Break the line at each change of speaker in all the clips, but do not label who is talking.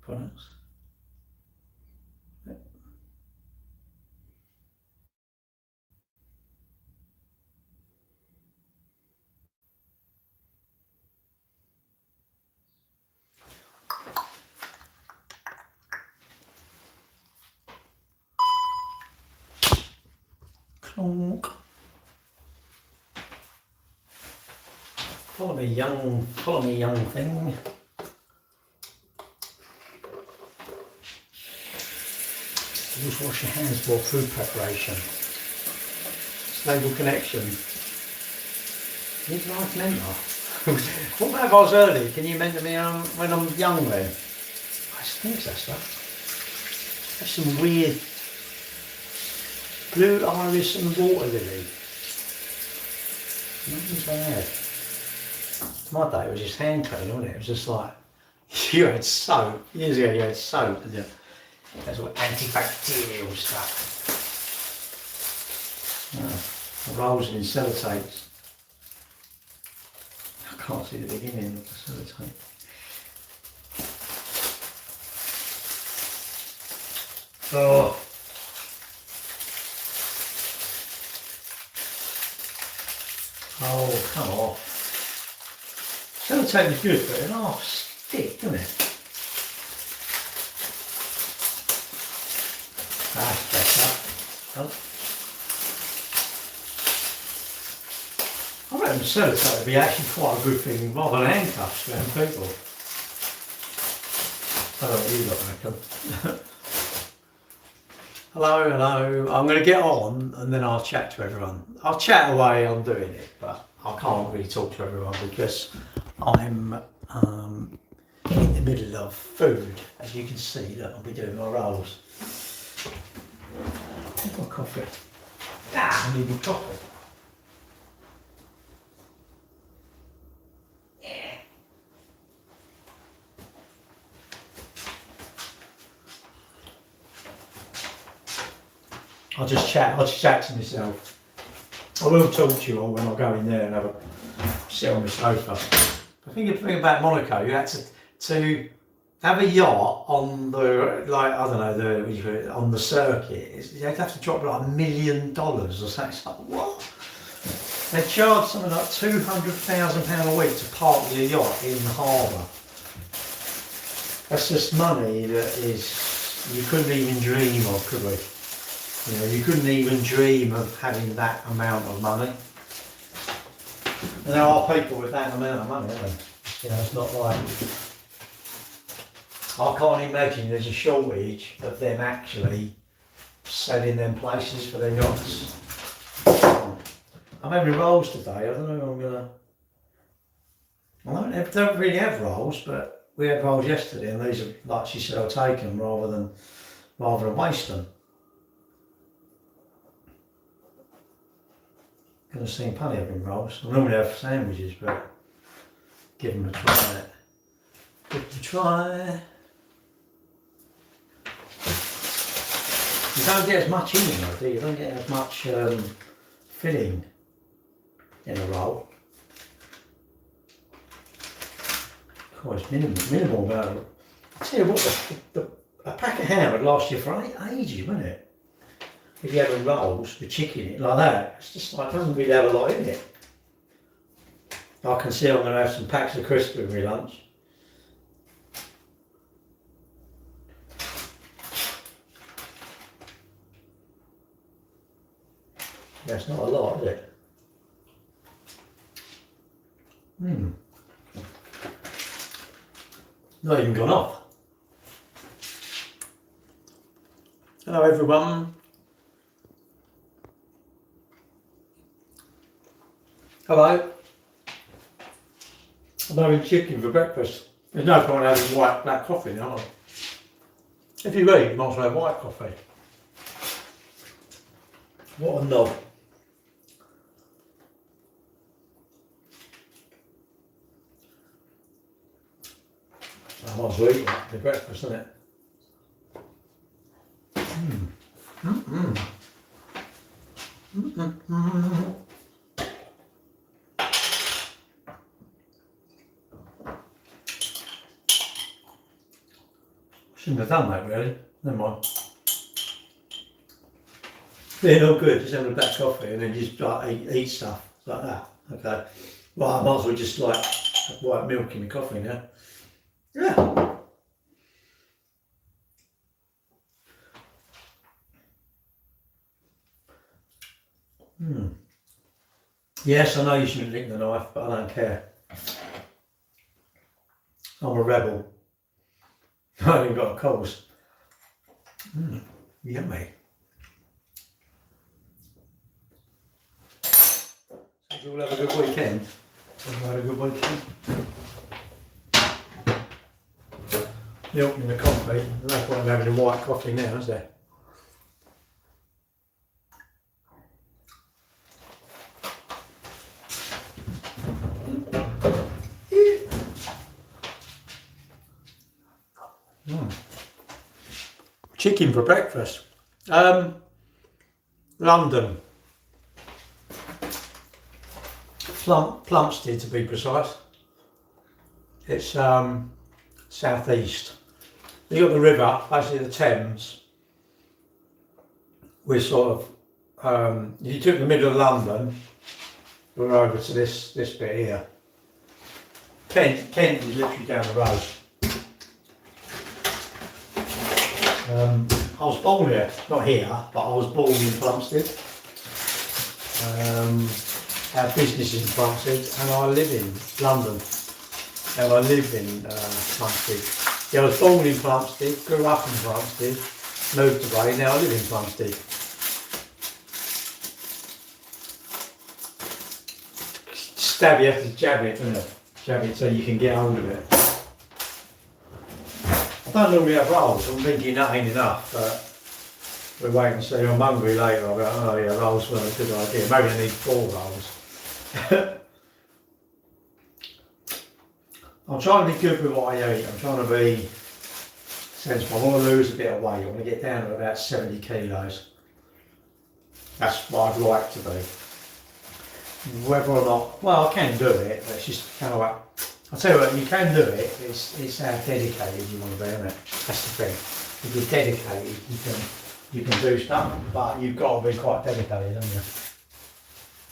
products. Clonk. Follow me, young thing. Use wash your hands for food preparation. Stable connection. Need life mentor. What about if I was early? Can you mentor me when I'm young then? I just think so stuff. Have some weird blue iris and water lily. Nothing's bad. My day was just hand clean, wasn't it? It was just like, you had soap. Years ago you had soap, didn't you? That's what antibacterial stuff. Oh, rolls in sellotapes. I can't see the beginning of the sellotape. Oh. Oh, come on. Sellotape is good, but it'll half stick, doesn't it? That's better. Oh. I reckon the sellotape would be actually quite a good thing rather than handcuffs around people. I don't know what you lot reckon. Hello, hello. I'm going to get on and then I'll chat to everyone. I'll chat away on doing it, but I can't really talk to everyone because I'm in the middle of food. As you can see, look, I'll be doing my rolls. Where's my coffee? I need my coffee. Yeah. I'll just chat to myself. I will talk to you all when I go in there and have a sit on the sofa. I think the thing about Monaco, you had to have a yacht on the, like, I don't know, on the circuit. You'd have to drop like $1 million or something. It's like, what? They charge something like £200,000 a week to park your yacht in the harbour. That's just money that is, you couldn't even dream of, could we? You know, you couldn't even dream of having that amount of money. And there are people with that amount of money, aren't there? You know, it's not like, I can't imagine there's a shortage of them actually selling them places for their yachts. I'm having rolls today. I don't know if I'm gonna. I don't really have rolls, but we had rolls yesterday, and these are, like she said, I'll take them rather than waste them. Gonna see plenty of them rolls. I normally have sandwiches, but give them a try. Give it a try. You don't get as much in them, do you? You don't get as much filling in a roll. Oh, it's minimal amount. I tell you what, a pack of ham would last you for ages, wouldn't it? If you have a rolls with chicken in it like that, it's just like, it doesn't really have a lot in it. I can see I'm going to have some packs of crisps with my lunch. That's not a lot, is it? Not even gone off. Hello everyone. Hello. I'm having chicken for breakfast. There's no point having white black coffee now. If you eat, you might as well have white coffee. What a knob. I might as well eat that for breakfast, isn't it? Shouldn't have done that really. Never mind. Yeah, no good. Just having a black coffee and then just like eat stuff like that. Okay. Well, I might as well just like have white milk in my coffee now. Yeah. Yes, I know you shouldn't lick the knife, but I don't care. I'm a rebel. I ain't got a cause. Yummy. So you all have a good weekend? Have you had a good weekend? Milk in the coffee. No point in having a white coffee now, is there? Chicken for breakfast. London. Plumstead to be precise. It's southeast. You got the river, basically the Thames. We're sort of, if you took the middle of London, we're over to this bit here. Kent is literally down the road. I was born here, not here, but I was born in Plumstead. Our business is in Plumstead, and I live in London. And I live in Plumstead. Yeah, I was born in Plumstead, grew up in Plumstead, moved away, now I live in Plumstead. Stab you have to jab it, don't you? Jab it so you can get hold of it. I don't normally have rolls, I'm thinking that ain't enough, but we'll wait and see. I'm hungry later, I'll go, oh yeah, rolls were a good idea. Maybe I need 4 rolls. I'm trying to be good with what I eat. I'm trying to be sensible. I want to lose a bit of weight. I want to get down to about 70 kilos. That's what I'd like to be. Whether or not, well, I can do it, but it's just kind of like, I'll tell you what, you can do it, it's how dedicated you want to be, isn't it? That's the thing. If you're dedicated, you can do stuff, but you've got to be quite dedicated, haven't you?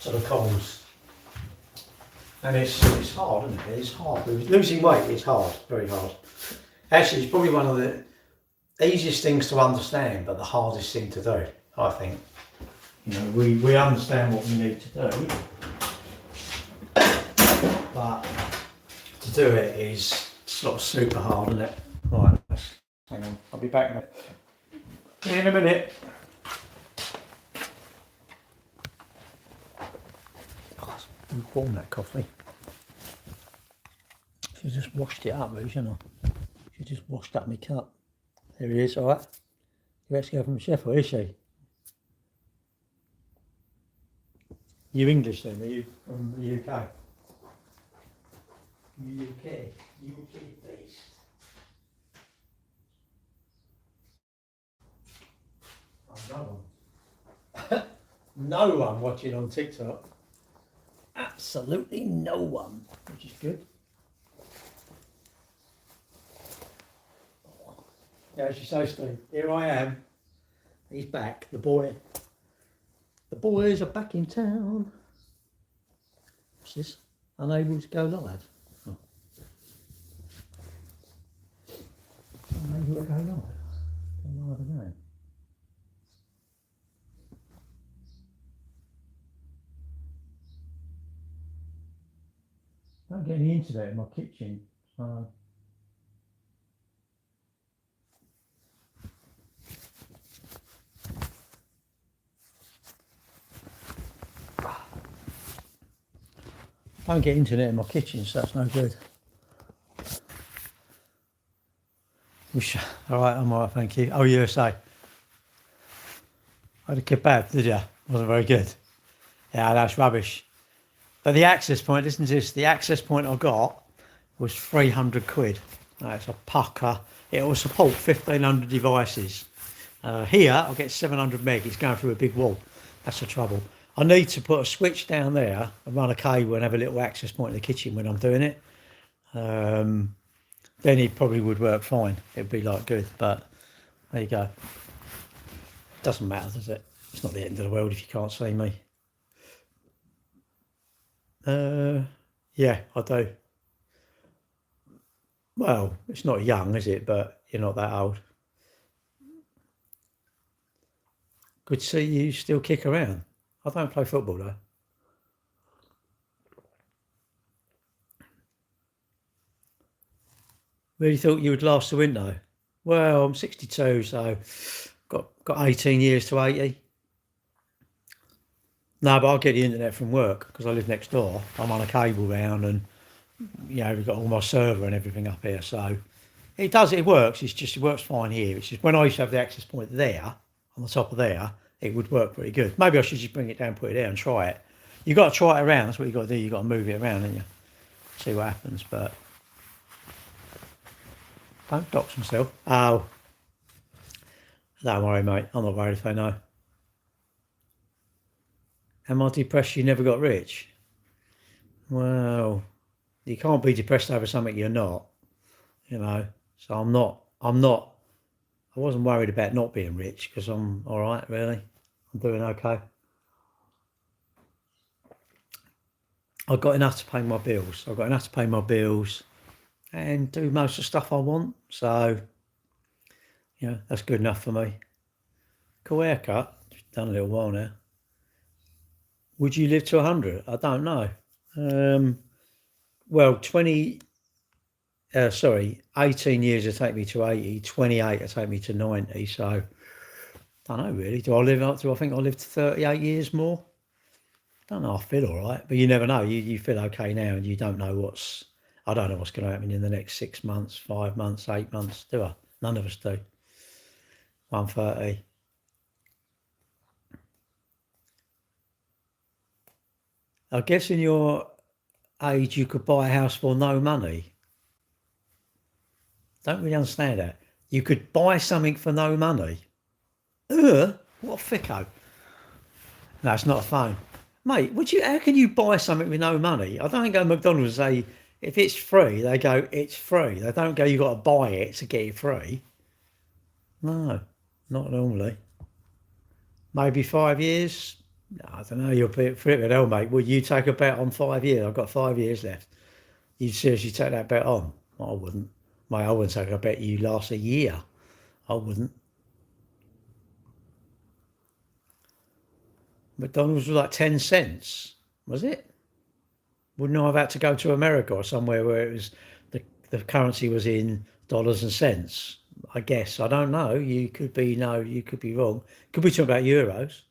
To the cause. And it's hard, isn't it? It's hard. Losing weight is hard, very hard. Actually, it's probably one of the easiest things to understand, but the hardest thing to do, I think. You know, we understand what we need to do, but to do it is sort of super hard, isn't it? Right, hang on, I'll be back in a minute. Oh, it's warm, that coffee. She just washed it up, really, shouldn't I? She just washed up my cup. There he is, alright. You actually go from Sheffield, is she? You English then, are you from the UK? UK based. Oh, no one. No one watching on TikTok. Absolutely no one, which is good. Yeah, as you say, Steve, here I am. He's back, the boy. The boys are back in town. What's this? Unable to go live. Oh. Unable to go live. Go live again. I don't get any internet in my kitchen. I don't get internet in my kitchen, so that's no good. Alright, I'm alright, thank you. Oh, USA. I had a kebab, did you? Wasn't very good. Yeah, that's rubbish. But the access point, listen to this, the access point I got was 300 quid. It's a pucker. It will support 1,500 devices. Here, I'll get 700 meg. It's going through a big wall. That's the trouble. I need to put a switch down there and run a cable and have a little access point in the kitchen when I'm doing it. then it probably would work fine. It'd be like good, but there you go. Doesn't matter, does it? It's not the end of the world if you can't see me. Yeah, I do. Well, it's not young, is it? But you're not that old. Good to see you still kick around. I don't play football though. Really thought you would last the winter. Well, I'm 62, so got 18 years to 80. No, but I get the internet from work because I live next door. I'm on a cable round, and we've got all my server and everything up here. So it does, it works. It works fine here. It's just when I used to have the access point there, on the top of there, it would work pretty good. Maybe I should just bring it down, put it there, and try it. You've got to try it around. That's what you've got to do. You've got to move it around, haven't you? See what happens. But don't dox myself. Oh, don't worry, mate. I'm not worried if they know. Am I depressed you never got rich? Well, you can't be depressed over something you're not, So I wasn't worried about not being rich because I'm all right, really. I'm doing okay. I've got enough to pay my bills. I've got enough to pay my bills and do most of the stuff I want. So, that's good enough for me. Cool haircut. Done a little while now. Would you live to 100? I don't know. Well, 18 years will take me to 80, 28 will take me to 90. So, I don't know really. Do I think I'll live to 38 years more? I don't know. I feel all right, but you never know. You feel okay now, and you don't know I don't know what's going to happen in the next 6 months, 5 months, 8 months, do I? None of us do. 130. I guess in your age you could buy a house for no money. Don't really understand that. You could buy something for no money. What a thicko. No, it's not a phone. Mate, how can you buy something with no money? I don't go to McDonald's and say, if it's free, they go, it's free. They don't go, you got to buy it to get it free. No, not normally. Maybe 5 years. I don't know, you're flipping hell, mate. Would you take a bet on 5 years? I've got 5 years left. You'd seriously take that bet on? I wouldn't. Mate, I wouldn't take a bet you last a year. I wouldn't. McDonald's was like 10 cents, was it? Wouldn't I have had to go to America or somewhere where it was the currency was in dollars and cents? I guess. I don't know. You could be wrong. Could we talk about euros?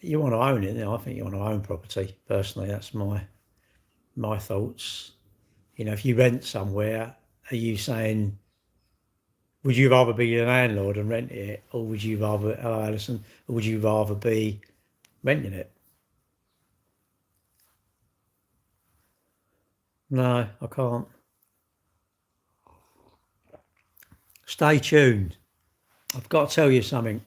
You want to own it. I think you want to own property. Personally, that's my thoughts. If you rent somewhere, are you saying, would you rather be the landlord and rent it, or would you rather, Alison, or would you rather be renting it? No, I can't. Stay tuned. I've got to tell you something.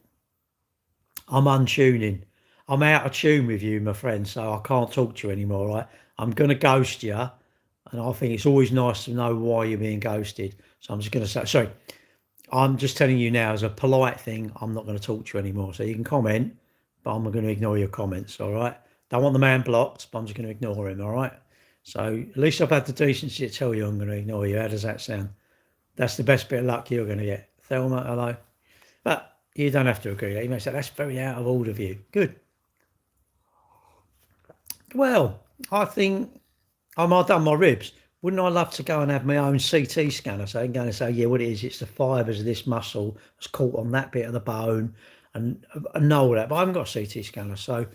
I'm untuning. I'm out of tune with you, my friend, so I can't talk to you anymore, right? I'm going to ghost you, and I think it's always nice to know why you're being ghosted. So I'm just going to say, sorry, I'm just telling you now as a polite thing, I'm not going to talk to you anymore. So you can comment, but I'm going to ignore your comments, all right? Don't want the man blocked, but I'm just going to ignore him, all right? So at least I've had the decency to tell you I'm going to ignore you. How does that sound? That's the best bit of luck you're going to get. Thelma, hello. But you don't have to agree. You may say, that's very out of order of you. Good. Well, I think I've done my ribs. Wouldn't I love to go and have my own CT scanner? So I can go and say, yeah, what it is, it's the fibres of this muscle that's caught on that bit of the bone and know all that. But I haven't got a CT scanner. So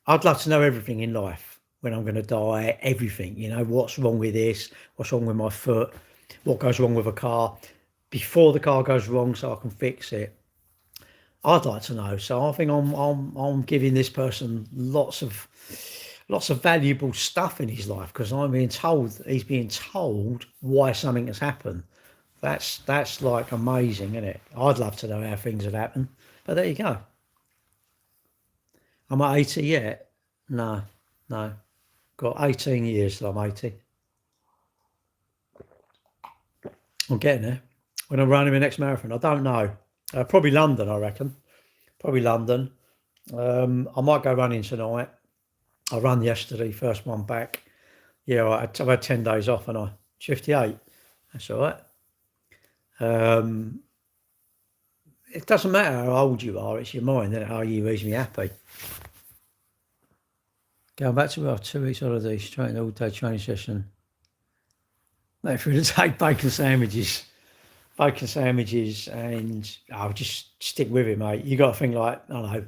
I'd love to know everything in life when I'm going to die, everything. What's wrong with this? What's wrong with my foot? What goes wrong with a car? Before the car goes wrong so I can fix it. I'd like to know. So I think I'm giving this person lots of valuable stuff in his life because he's being told why something has happened. That's like amazing, isn't it? I'd love to know how things have happened, but there you go. Am I 80 yet? No. Got 18 years till I'm 80. I'm getting there. When I'm running my next marathon, I don't know. Probably London, I reckon. Probably London. I might go running tonight. I ran yesterday, first one back. Yeah, I've had 10 days off and I 58. That's all right. It doesn't matter how old you are, it's your mind, and how you makes me happy. Going back to our 2 weeks holiday, straight in all day training session. No, for to take bacon sandwiches, and I'll just stick with it, mate. You got to think like, I don't know,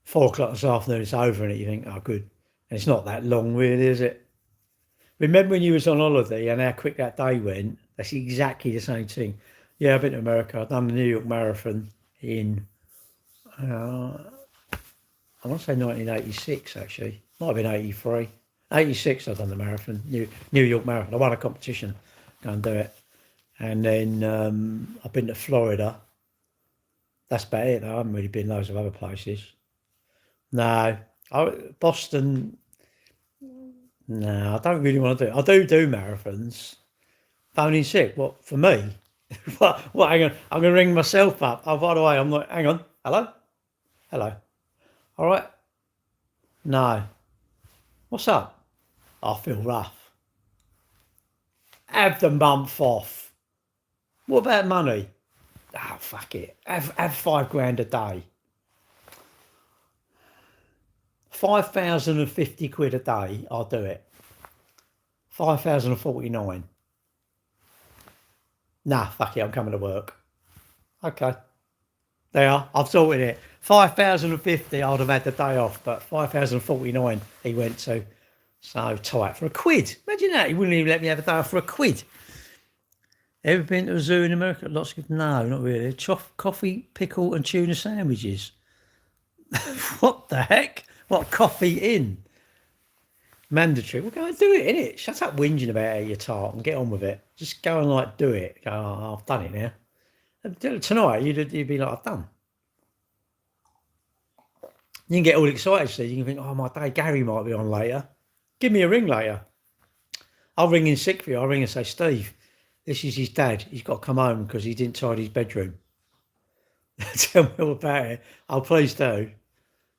4 o'clock this afternoon, it's over, and you think, oh, good. And it's not that long, really, is it? Remember when you was on holiday and how quick that day went? That's exactly the same thing. Yeah, I've been to America. I've done the New York Marathon in, I want to say 1986, actually. Might have been 83. 86, I've done the marathon, New York Marathon. I won a competition, go and do it. And then I've been to Florida. That's about it, though. I haven't really been loads of other places. No, Boston, no, I don't really want to do it. I do marathons. Phoning sick, what, for me? What, hang on, I'm going to ring myself up. Oh, by the way, I'm not, hang on, hello? All right? No. What's up? I feel rough. Have the month off. What about money? Oh, fuck it. Have £5 a day. 5,050 quid a day, I'll do it. 5,049. Nah, fuck it, I'm coming to work. Okay. There, I've sorted it. 5,050, I'd have had the day off, but 5,049 he went to. So tight for £1. Imagine that, he wouldn't even let me have a day off for £1. Ever been to a zoo in America? Lots of, no, not really. Coffee, pickle and tuna sandwiches. What the heck? What, coffee in? Mandatory. Well, go and do it, innit? Shut up whinging about how you're tart and get on with it. Just go and like do it. Go, oh, I've done it now. Tonight, you'd be like, I've done. You can get all excited, so you can think, oh, my day, Gary might be on later. Give me a ring later. I'll ring in sick for you. I'll ring and say, Steve, this is his dad. He's got to come home because he didn't tidy his bedroom. Tell me all about it. Oh, please do.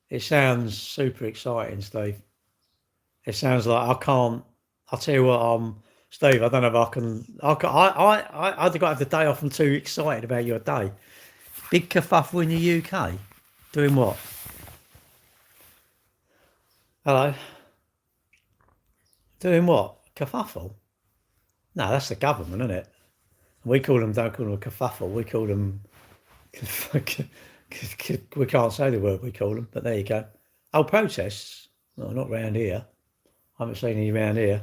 It sounds super exciting, Steve. It sounds like I can't. I'll tell you what, Steve. I don't know if I can. I've got to have the day off. I'm too excited about your day. Big kerfuffle in the UK. Doing what? Hello. Doing what? Kerfuffle? No, that's the government, isn't it? We call them. Don't call them a kerfuffle. We call them. We can't say the word we call them, but there you go. Oh, protests? No, not round here. I haven't seen any around here.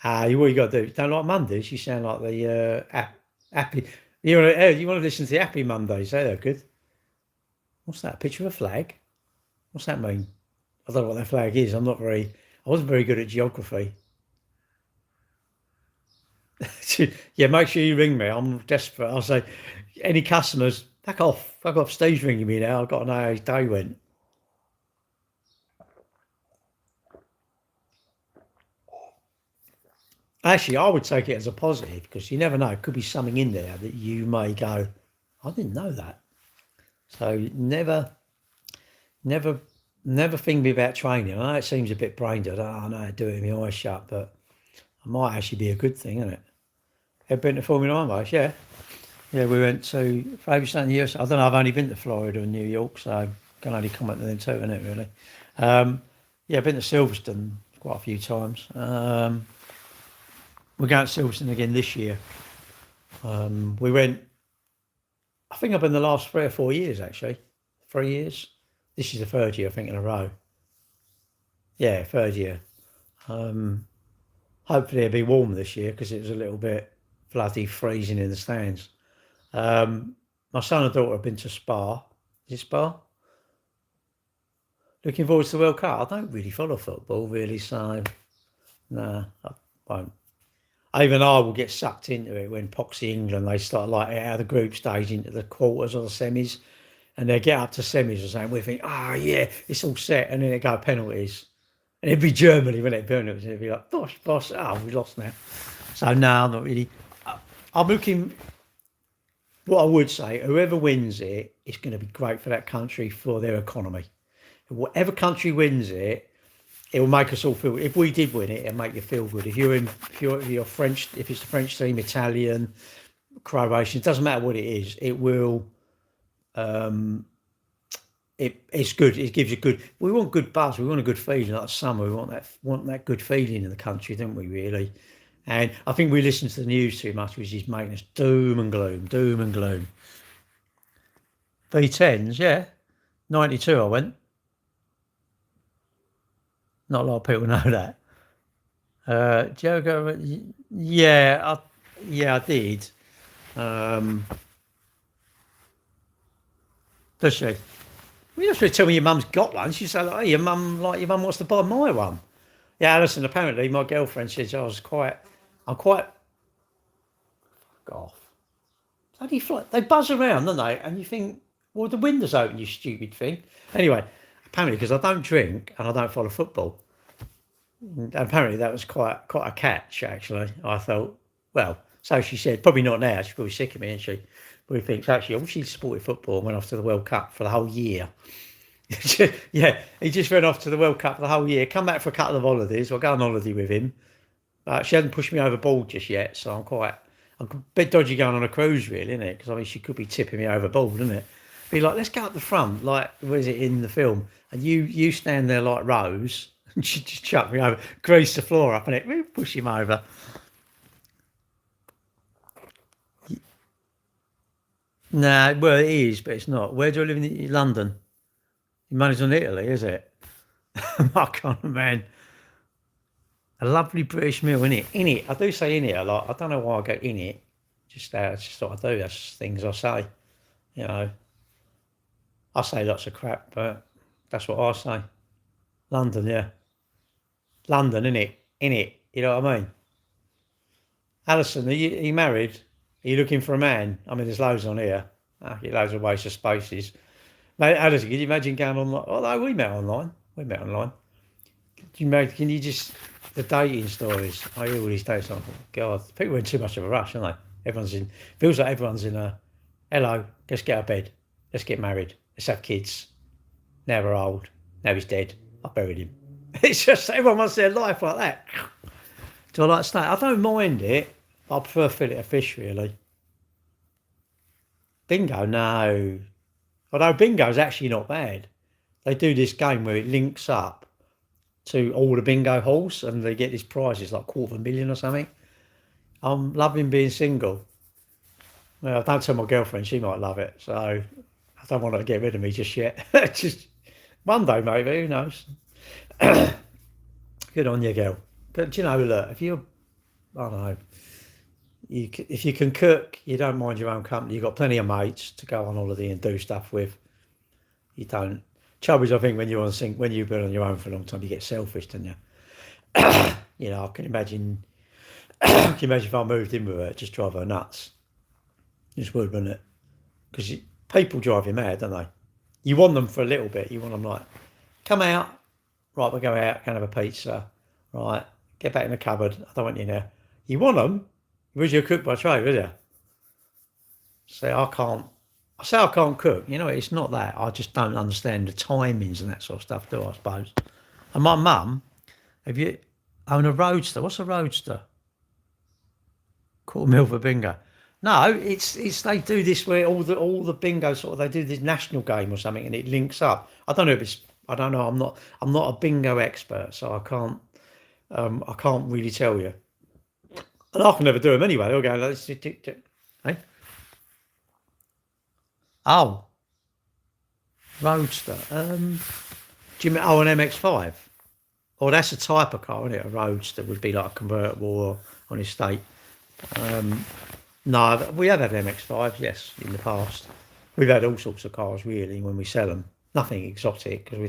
What you got to do? Don't like Mondays? You sound like the happy. You want to listen to the Happy Mondays? They're good. What's that? A picture of a flag? What's that mean? I don't know what that flag is. I wasn't very good at geography. Yeah, make sure you ring me. I'm desperate. I'll say, any customers, back off. Steve's ringing me now. I've got to know how his day went. Actually, I would take it as a positive because you never know. It could be something in there that you may go, I didn't know that. So never think about training. I know it seems a bit brain dead. I know how to do it with my eyes shut, but it might actually be a good thing, isn't it? Ever been to Formula 1 race? Yeah. Yeah, we went to Fraserton, the US. I don't know, I've only been to Florida and New York, so I can only comment on them too, isn't it, really? Yeah, I've been to Silverstone quite a few times. We're going to Silverstone again this year. We went, I think I've been the last 3 or 4 years, actually. 3 years. This is the third year, I think, in a row. Yeah, third year. Hopefully it'll be warm this year because it was a little bit bloody freezing in the stands. My son and daughter have been to Spa. Is it Spa? Looking forward to the World Cup. I don't really follow football, really, so no, I won't. Even I will get sucked into it when Poxy England, they start like out of the group stage into the quarters or the semis, and they get up to semis or something. We think, oh yeah, it's all set, and then they go penalties. And it'd be Germany, wouldn't it? Bernard, it'd be like, boss, we lost now. So no, I'm not really. I'm looking. What I would say, whoever wins it, it's going to be great for that country, for their economy. Whatever country wins it, it will make us all feel. If we did win it, it'll make you feel good. If you're French, if it's the French team, Italian, Croatian, it doesn't matter what it is. It will. It's good. It gives you good. We want good buzz. We want a good feeling like summer. We want that good feeling in the country, don't we? Really. And I think we listen to the news too much, which is making us doom and gloom, doom and gloom. V10s, yeah. 92 I went. Not a lot of people know that. Diogo, yeah, I did. Does she? You just tell me your mum's got one. She said, "Oh, your mum wants to buy my one." Yeah, listen. Apparently, my girlfriend says I'm quite. Fuck off. Bloody fly. They buzz around, don't they? And you think, well, the window's open, you stupid thing. Anyway, apparently, because I don't drink and I don't follow football, and apparently that was quite a catch. Actually, I thought, well, so she said, probably not now. She's probably sick of me, isn't she? But he thinks actually, I wish he supported football and went off to the World Cup for the whole year. Yeah, he just went off to the World Cup for the whole year. Come back for a couple of holidays. I'll go on holiday with him. She hasn't pushed me overboard just yet, so I'm a bit dodgy going on a cruise, really, isn't it? Because I mean, she could be tipping me overboard, isn't it? Be like, let's go up the front, like, what is it in the film? And you stand there like Rose, and she just chuck me over, grease the floor up, and it push him over. Nah, well, it is, but it's not. Where do I live in London? Your money's on Italy, is it? I can't, man. A lovely British meal, innit? In it. I do say in it a lot. I don't know why I go in it. It's just what I do. That's things I say. You know, I say lots of crap, but that's what I say. London, yeah. London, innit? In it. You know what I mean? Alison, are you married? Are you looking for a man? I mean, there's loads on here. Loads of waste of spaces. Mate, Alison, can you imagine going online? Although we met online. We met online. Can you just the dating stories? I hear all these dates. Oh God, people are in too much of a rush, aren't they? Feels like everyone's in a hello. Let's get out of bed. Let's get married. Let's have kids. Now we're old. Now he's dead. I buried him. It's just everyone wants their life like that. Do I like snake? I don't mind it. But I prefer fillet of fish, really. Bingo, no. Although bingo's actually not bad. They do this game where it links up to all the bingo halls and they get these prizes like $250,000 or something. I'm loving being single. Well, I don't tell my girlfriend, she might love it. So I don't want her to get rid of me just yet. Just one day maybe, who knows. Good on you, girl. But you know, look, I don't know, if you can cook, you don't mind your own company, you've got plenty of mates to go on holiday and do stuff with. You don't. Trouble is, I think when you've been on your own for a long time, you get selfish, don't you? You know, I can imagine. Can you imagine if I moved in with her, just drive her nuts. Just would, wouldn't it? Because people drive you mad, don't they? You want them for a little bit. You want them like, come out, right? We'll go out, can have a pizza, right? Get back in the cupboard. I don't want you now. You want them? Where's your cook by trade, will you? Say I can't cook. You know, it's not that. I just don't understand the timings and that sort of stuff, do I suppose? And my mum, have you own a roadster? What's a roadster? Quarter mil for bingo. No, it's they do this where all the bingo sort of they do this national game or something and it links up. I don't know if it's I don't know. I'm not a bingo expert, so I can't really tell you. And I can never do them anyway. They'll go, let's tick, tick, tick. Hey? Oh, Roadster. Do you mean an MX-5? Oh, that's a type of car, isn't it? A Roadster would be like a convertible or on estate. No, we have had MX-5s, yes, in the past. We've had all sorts of cars really when we sell them. Nothing exotic because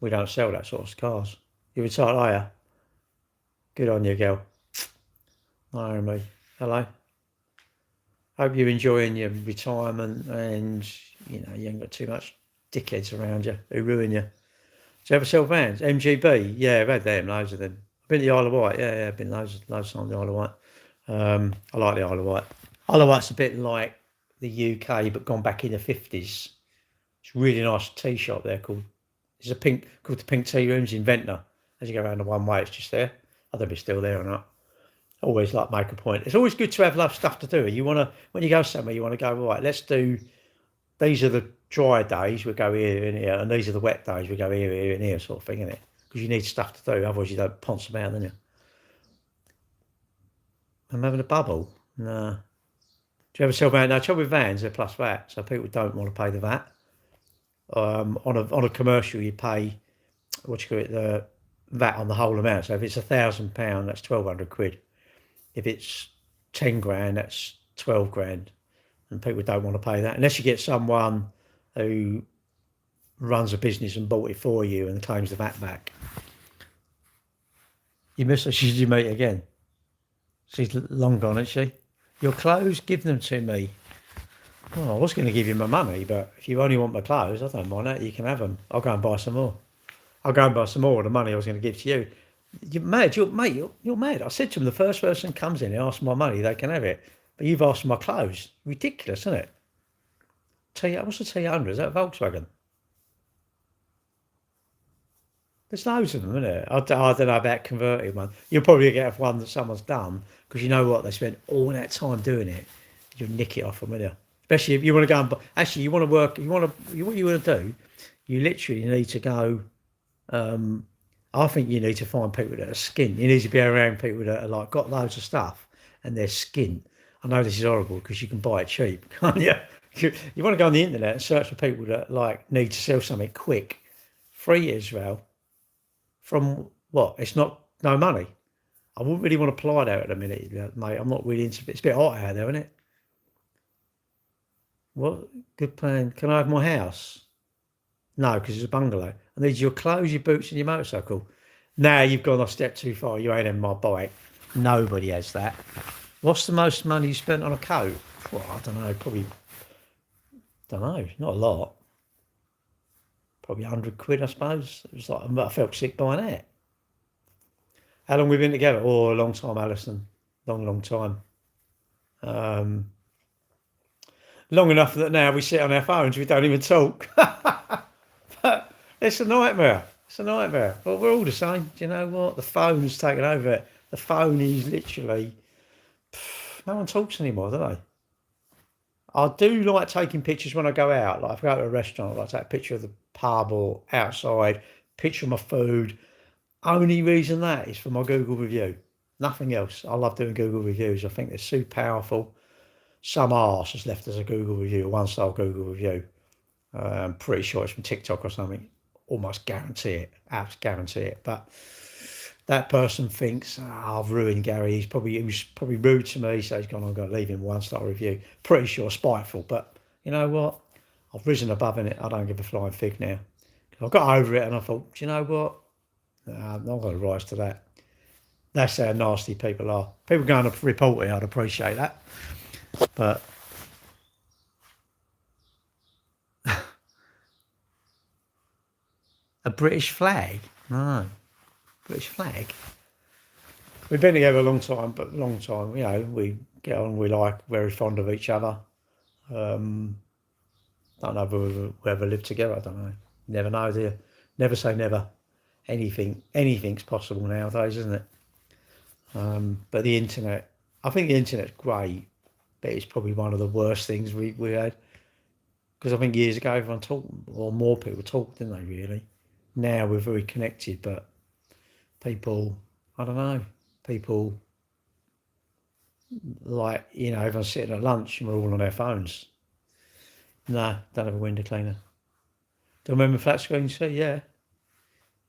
we don't sell that sort of cars. You retired, are you? Good on you, girl. No, me. Hello. Hope you're enjoying your retirement and you ain't got too much dickheads around you who ruin you. Do you ever sell vans? MGB? Yeah, I've had them, loads of them. I've been to the Isle of Wight. Yeah, I've been loads of times on the Isle of Wight. I like the Isle of Wight. Isle of Wight's a bit like the UK, but gone back in the 50s. It's a really nice tea shop there called the Pink Tea Rooms in Ventnor. As you go around the one way, it's just there. I don't know if it's still there or not. Always like make a point. It's always good to have stuff to do. When you go somewhere, you want to go, right, let's do, these are the dry days, we go here and here, and these are the wet days, we go here and here, sort of thing, isn't it? Because you need stuff to do, otherwise you don't ponce about, don't you? I'm having a bubble. No. Do you ever sell van? No, trouble with vans, they're plus VAT, so people don't want to pay the VAT. On a commercial, you pay the VAT on the whole amount. So if it's £1,000, that's 1,200 quid. If it's 10 grand, that's 12 grand. And people don't want to pay that unless you get someone who runs a business and bought it for you and claims the VAT back. You miss her. She's your mate again. She's long gone, isn't she? Your clothes, give them to me. Oh, I was going to give you my money, but if you only want my clothes, I don't mind that. You can have them. I'll go and buy some more. I'll go and buy some more of the money I was going to give to you. You're mad. You're mad. I said to him, the first person comes in and asks my money, they can have it. But you've asked for my clothes. Ridiculous, isn't it? What's the T100? Is that a Volkswagen? There's loads of them, isn't there? I don't know about converting one. You'll probably get one that someone's done, because you know what? They spent all that time doing it. You'll nick it off them, will you? Especially if you want to go and actually you want to work. What you want to do? You literally need to go. I think you need to find people that are skint. You need to be around people that are like got loads of stuff and they're skint. I know this is horrible because you can buy it cheap, can't you? You want to go on the internet and search for people that like need to sell something quick. Free Israel. From what? It's not no money. I wouldn't really want to apply there at the minute, mate. I'm not really into it. It's a bit hot out there, isn't it? What? Good plan. Can I have my house? No, because it's a bungalow. I need your clothes, your boots, and your motorcycle. Now you've gone a step too far. You ain't in my bike. Nobody has that. What's the most money you spent on a coat? Well, I don't know. Probably, don't know. Not a lot. Probably 100 quid, I suppose. It was like I felt sick buying that. How long we been together? Oh, a long time, Alison. Long time. Long enough that now we sit on our phones, we don't even talk. But it's a nightmare. It's a nightmare. But we're all the same. Do you know what? The phone's taken over it. The phone is literally... No one talks anymore, do they? I do like taking pictures when I go out. Like if I go to a restaurant, I like to take a picture of the pub or outside, picture of my food. Only reason that is for my Google review. Nothing else. I love doing Google reviews. I think they're so powerful. Some arse has left us a Google review, a one-star Google review. I'm pretty sure it's from TikTok or something. Almost guarantee it. Apps guarantee it. But that person thinks, I've ruined Gary. He was probably rude to me, so he's gone, I've got to leave him a one-star review. Pretty sure spiteful. But you know what? I've risen above in it. I don't give a flying fig now. I got over it and I thought, do you know what? I'm not going to rise to that. That's how nasty people are. People going to report it, I'd appreciate that. But a British flag? No. British flag? We've been together a long time, you know, we get on, very fond of each other. Don't know if we'll ever live together, I don't know. Never know, do you? Never say never. Anything's possible nowadays, isn't it? But the internet, I think the internet's great, but it's probably one of the worst things we had. Because I think years ago everyone talked, or more people talked, didn't they, really? Now we're very connected, but people, I don't know, people like, you know, everyone's sitting at lunch and we're all on our phones. No, don't have a window cleaner. Do you remember flat screen? Yeah.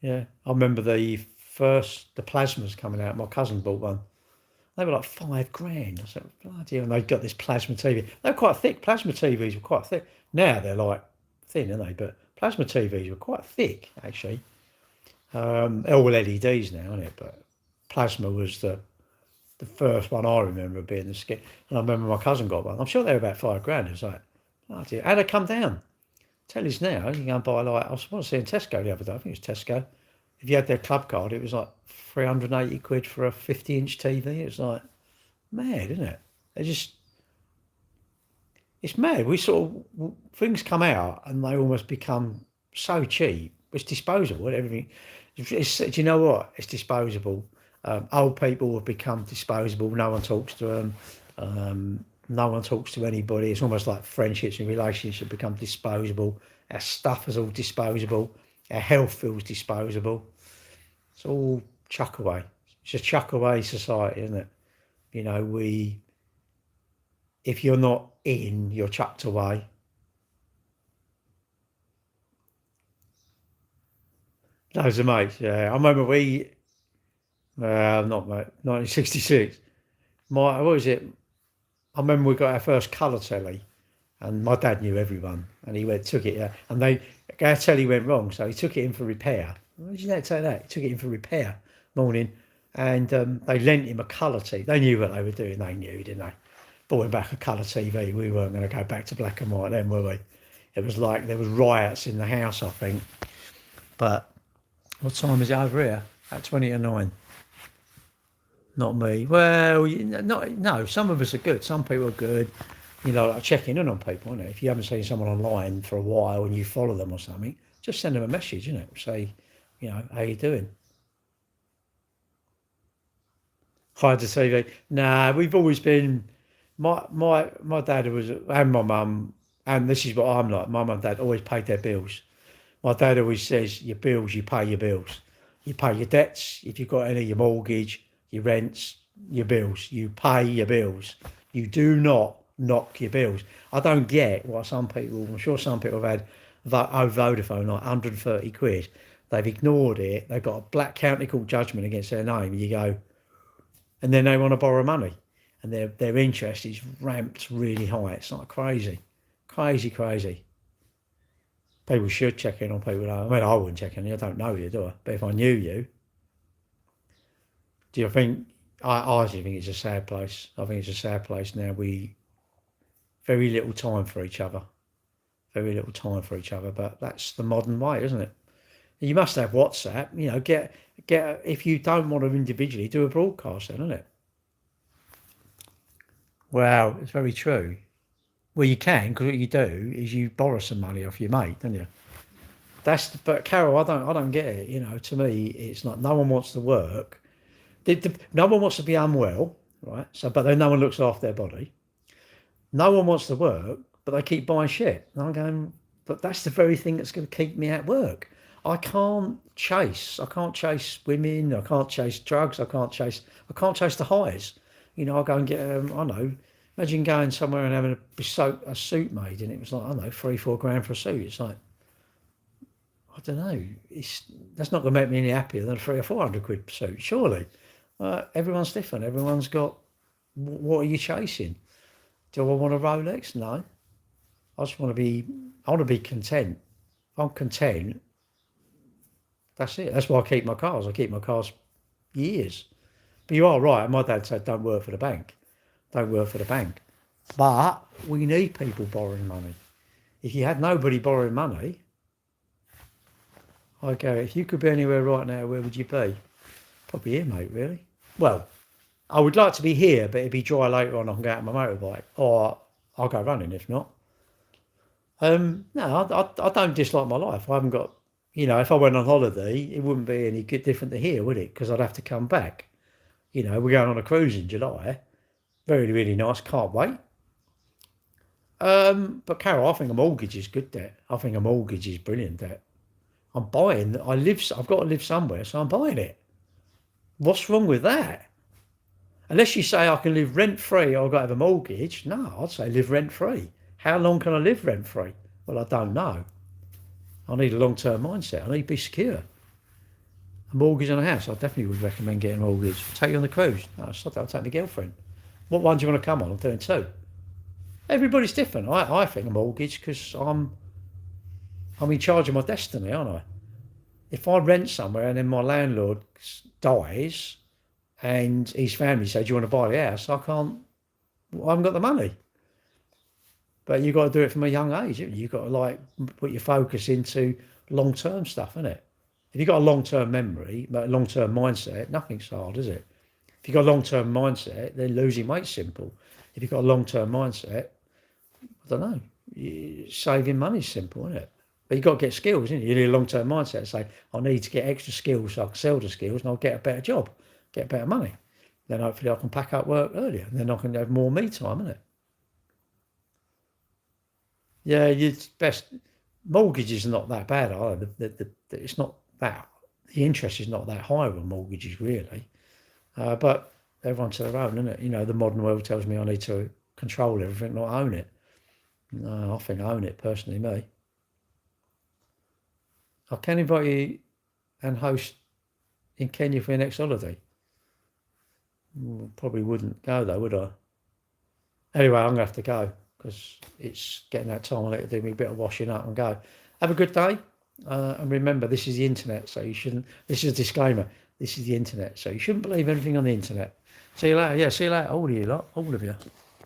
I remember the plasmas coming out. My cousin bought one. They were like £5,000. I said, bloody hell. And they got this plasma TV. They were quite thick. Plasma TVs were quite thick. Now they're like thin, aren't they? But plasma TVs were quite thick, actually. All LEDs now, isn't it? But plasma was the first one I remember being the skin. And I remember my cousin got one. I'm sure they were about £5,000. It was like, bloody hell. How'd they come down? Tellies now, you can go and buy like, I was supposed to see in Tesco the other day, I think it was Tesco. If you had their club card, it was like 380 quid for a 50-inch TV. It's like mad, isn't it? It's mad. We sort of, things come out and they almost become so cheap. It's disposable, everything. Do you know what? It's disposable. Old people have become disposable. No one talks to them. No one talks to anybody. It's almost like friendships and relationships become disposable. Our stuff is all disposable. Our health feels disposable. It's all chuck away. It's a chuck away society, isn't it? You know, if you're not in, you're chucked away. Loads of mates, yeah. I remember not mate, 1966. What was it? I remember we got our first colour telly, and my dad knew everyone, and he took it, and our telly went wrong, so he took it in for repair. Why did you say that? He took it in for repair, morning, and they lent him a colour TV. They knew what they were doing. They knew, didn't they? Bought him back a colour TV. We weren't going to go back to black and white then, were we? It was like there was riots in the house, I think. But what time is it over here? At 20 to 9. Not me. Well, no. Some of us are good. Some people are good. You know, like checking in on people, isn't it? If you haven't seen someone online for a while and you follow them or something, just send them a message, isn't it? Say, you know, how you doing? Hide the TV. Nah, we've always been. My dad was, and my mum, and this is what I'm like. My mum and dad always paid their bills. My dad always says, your bills, you pay your bills. You pay your debts, if you've got any, your mortgage, your rents, your bills. You pay your bills. You do not knock your bills. I don't get why some people, I'm sure some people have had Vodafone like 130 quid. They've ignored it. They've got a Black County Court judgment against their name. You go, and then they want to borrow money. And their interest is ramped really high. It's like crazy. Crazy. People should check in on people. I mean, I wouldn't check in. I don't know you, do I? But if I knew you, do you think? I actually think it's a sad place. I think it's a sad place now. Very little time for each other. But that's the modern way, isn't it? You must have WhatsApp. You know, get if you don't want to individually do a broadcast, then, isn't it? Well, it's very true. Well, you can, because what you do is you borrow some money off your mate, don't you? But Carol, I don't get it. You know, to me, it's like no one wants to work. No one wants to be unwell, right? So, but then no one looks after their body. No one wants to work, but they keep buying shit. And I'm going, but that's the very thing that's going to keep me at work. I can't chase women. I can't chase drugs. I can't chase the highs. You know, I go and get, I don't know, imagine going somewhere and having a suit made, and it was like, I don't know, 3-4 grand for a suit. It's like, I don't know, that's not going to make me any happier than a 300 or 400 quid suit, surely. Everyone's different. Everyone's got, what are you chasing? Do I want a Rolex? No. I want to be content. If I'm content, that's it. That's why I keep my cars. I keep my cars years. But you are right. My dad said, don't work for the bank. But we need people borrowing money. If you had nobody borrowing money, I go, if you could be anywhere right now, where would you be? Probably here, mate, really. Well, I would like to be here, but it'd be dry later on. I can go out on my motorbike, or I'll go running if not. No, I don't dislike my life. I haven't got, you know, if I went on holiday, it wouldn't be any good different to here, would it? Because I'd have to come back. You know, we're going on a cruise in July. Very, really nice. Can't wait. But Carol, I think a mortgage is good debt. I think a mortgage is brilliant debt. I've got to live somewhere, so I'm buying it. What's wrong with that? Unless you say I can live rent-free or I've got to have a mortgage. No, I'd say live rent-free. How long can I live rent-free? Well, I don't know. I need a long-term mindset. I need to be secure. A mortgage on a house, I definitely would recommend getting a mortgage. Take you on the cruise. No, I'll take my girlfriend. What one do you want to come on? I'm doing 2. Everybody's different. I think a mortgage because I'm in charge of my destiny, aren't I? If I rent somewhere and then my landlord dies and his family say, do you want to buy the house? I haven't got the money.
But you've got to do it from a young age. You've got to like put your focus into long-term stuff, isn't it? If you've got a long-term memory, but a long-term mindset, nothing's hard, is it? If you've got a long-term mindset, then losing weight's simple. If you've got a long-term mindset, I don't know, saving money's simple, isn't it? But you've got to get skills, isn't it? You need a long-term mindset. Say, I need to get extra skills so I can sell the skills and I'll get a better job, get better money. Then hopefully I can pack up work earlier and then I can have more me time, isn't it? Yeah, it's best. Mortgages are not that bad, are they? It's not that. The interest is not that high on mortgages, really. But everyone to their own, isn't it? You know, the modern world tells me I need to control everything, not own it. No, I think I own it personally, me. I can invite you and host in Kenya for your next holiday. Probably wouldn't go though, would I? Anyway, I'm gonna have to go because it's getting that time. I need to do me a bit of washing up and go. Have a good day, and remember, this is the internet, so you shouldn't. This is a disclaimer. This is the internet, so you shouldn't believe anything on the internet. See you later. Yeah, see you later. All of you lot, all of you.